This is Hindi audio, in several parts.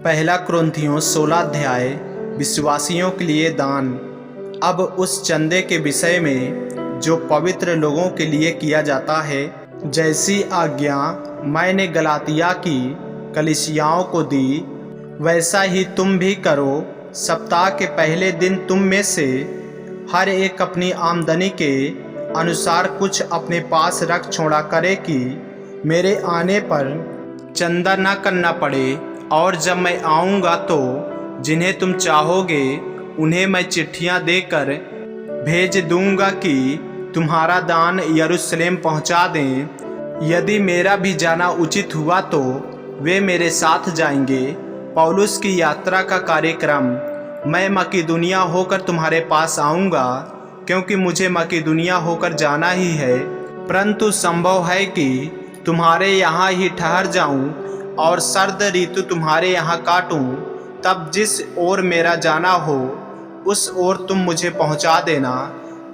पहला कुरिन्थियों 16 अध्याय विश्वासियों के लिए दान। अब उस चंदे के विषय में जो पवित्र लोगों के लिए किया जाता है, जैसी आज्ञा मैंने गलातिया की कलीसियाओं को दी, वैसा ही तुम भी करो। सप्ताह के पहले दिन तुम में से हर एक अपनी आमदनी के अनुसार कुछ अपने पास रख छोड़ा करे कि मेरे आने पर चंदा न करना पड़े। और जब मैं आऊँगा तो जिन्हें तुम चाहोगे उन्हें मैं चिट्ठियाँ देकर भेज दूंगा कि तुम्हारा दान यरूशलेम पहुँचा दें। यदि मेरा भी जाना उचित हुआ तो वे मेरे साथ जाएंगे। पौलुस की यात्रा का कार्यक्रम। मैं मकिदुनिया होकर तुम्हारे पास आऊँगा, क्योंकि मुझे मकिदुनिया होकर जाना ही है, परंतु संभव है कि तुम्हारे यहाँ ही ठहर जाऊँ और सर्द ऋतु तुम्हारे यहाँ काटूँ। तब जिस ओर मेरा जाना हो उस ओर तुम मुझे पहुँचा देना,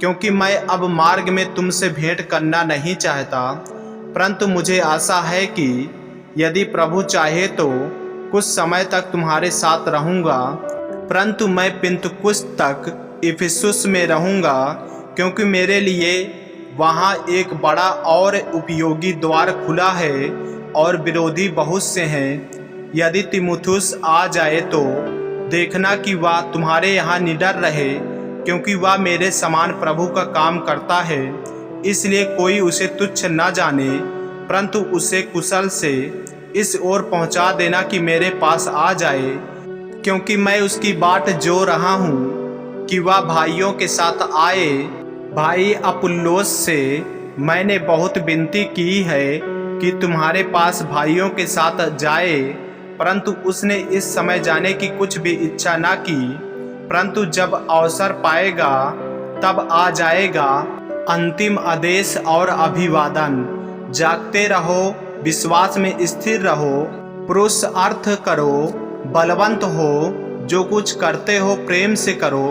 क्योंकि मैं अब मार्ग में तुमसे भेंट करना नहीं चाहता, परंतु मुझे आशा है कि यदि प्रभु चाहे तो कुछ समय तक तुम्हारे साथ रहूँगा। परंतु मैं पिन्तुकुस्त तक इफिसुस में रहूँगा, क्योंकि मेरे लिए वहाँ एक बड़ा और उपयोगी द्वार खुला है और विरोधी बहुत से हैं। यदि तीमुथियुस आ जाए तो देखना कि वह तुम्हारे यहाँ निडर रहे, क्योंकि वह मेरे समान प्रभु का काम करता है। इसलिए कोई उसे तुच्छ न जाने, परंतु उसे कुशल से इस ओर पहुँचा देना कि मेरे पास आ जाए, क्योंकि मैं उसकी बाट जो रहा हूँ कि वह भाइयों के साथ आए। भाई अपुल्लोस से मैंने बहुत विनती की है कि तुम्हारे पास भाइयों के साथ जाए, परंतु उसने इस समय जाने की कुछ भी इच्छा न की, परंतु जब अवसर पाएगा तब आ जाएगा। अंतिम आदेश और अभिवादन। जागते रहो, विश्वास में स्थिर रहो, पुरुषार्थ करो, बलवंत हो, जो कुछ करते हो प्रेम से करो।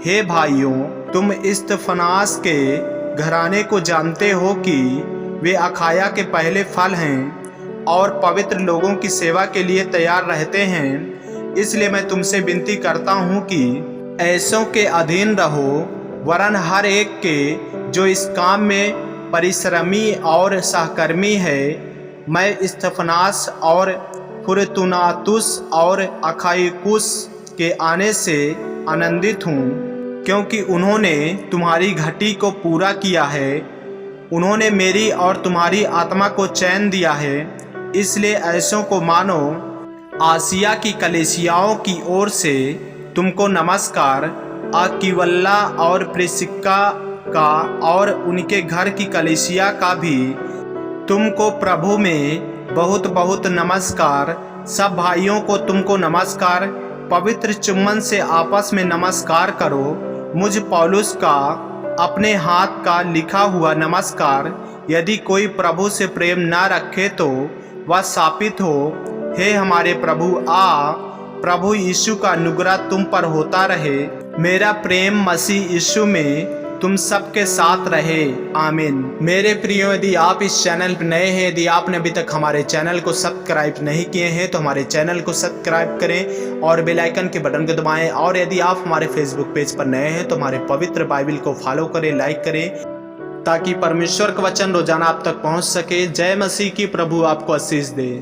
हे भाइयों, तुम इस्तफनास के घराने को जानते हो कि वे अखाया के पहले फल हैं और पवित्र लोगों की सेवा के लिए तैयार रहते हैं। इसलिए मैं तुमसे विनती करता हूँ कि ऐसों के अधीन रहो, वरन हर एक के जो इस काम में परिश्रमी और सहकर्मी है। मैं इस्तफनास और फुरतुनातुस और अखाइकुस के आने से आनंदित हूँ, क्योंकि उन्होंने तुम्हारी घटी को पूरा किया है। उन्होंने मेरी और तुम्हारी आत्मा को चैन दिया है। इसलिए ऐसों को मानो। आसिया की कलीसियाओं की ओर से तुमको नमस्कार। आक्विला और प्रिस्का का और उनके घर की कलीसिया का भी तुमको प्रभु में बहुत बहुत नमस्कार। सब भाइयों को तुमको नमस्कार। पवित्र चुम्बन से आपस में नमस्कार करो। मुझ पौलुस का अपने हाथ का लिखा हुआ नमस्कार। यदि कोई प्रभु से प्रेम न रखे तो वह शापित हो। हे हमारे प्रभु, प्रभु यीशु का अनुग्रह तुम पर होता रहे। मेरा प्रेम मसीह यीशु में तुम सबके साथ रहे। आमीन। मेरे प्रियो, यदि आप इस चैनल पर नए हैं, यदि आपने अभी तक हमारे चैनल को सब्सक्राइब नहीं किए हैं तो हमारे चैनल को सब्सक्राइब करें और बेल आइकन के बटन को दबाएं। और यदि आप हमारे फेसबुक पेज पर नए हैं तो हमारे पवित्र बाइबल को फॉलो करें, लाइक करें, ताकि परमेश्वर का वचन रोजाना आप तक पहुंच सके। जय मसीह की। प्रभु आपको आशीष दे।